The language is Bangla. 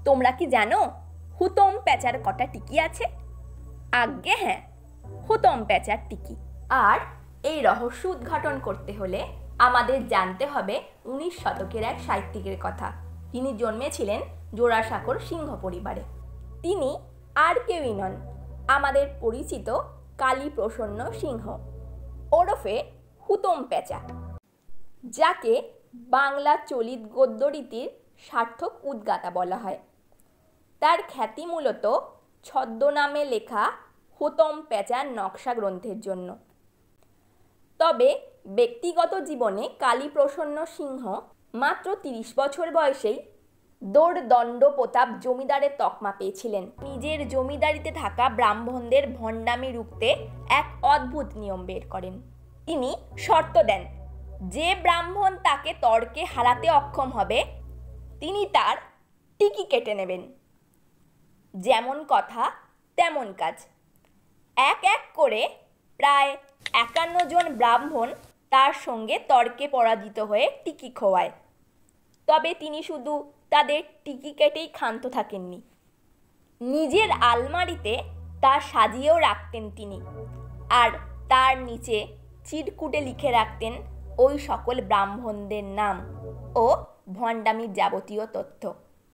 তোমরা কি জানো হুতম প্যাঁচার কটা টিকি আছে? আজ্ঞে হ্যাঁ, হুতম প্যাঁচার টিকি। আর এই রহস্য উদ্ঘাটন করতে হলে আমাদের জানতে হবে 19 শতকের এক সাহিত্যিকের কথা। তিনি জন্মেছিলেন জোড়াসাঁকোর সিংহ পরিবারে। তিনি আর কেউই নন, আমাদের পরিচিত কালীপ্রসন্ন সিংহ ওরফে হুতম প্যাঁচা, যাকে বাংলা চলিত গদ্যরীতির সার্থক উদ্গাতা বলা হয়। তার খ্যাতি মূলত ছদ্মনামে লেখা হুতম প্যাঁচার নকশা গ্রন্থের জন্য। তবে ব্যক্তিগত জীবনে কালীপ্রসন্ন সিংহ মাত্র 30 বছর বয়সেই দোর্দণ্ড প্রতাপ জমিদারের তকমা পেয়েছিলেন। নিজের জমিদারিতে থাকা ব্রাহ্মণদের ভণ্ডামি রুখতে এক অদ্ভুত নিয়ম বের করেন। তিনি শর্ত দেন, যে ব্রাহ্মণ তাকে তর্কে হারাতে অক্ষম হবে তিনি তার টিকি কেটে নেবেন। যেমন কথা তেমন কাজ। এক এক করে প্রায় 51 জন ব্রাহ্মণ তার সঙ্গে তর্কে পরাজিত হয়ে টিকি খোয়ায়। তবে তিনি শুধু তাদের টিকি কেটেই ক্ষান্ত থাকেননি, নিজের আলমারিতে তা সাজিয়েও রাখতেন তিনি, আর তার নিচে চিরকুটে লিখে রাখতেন ওই সকল ব্রাহ্মণদের নাম ও ভণ্ডামির যাবতীয় তথ্য।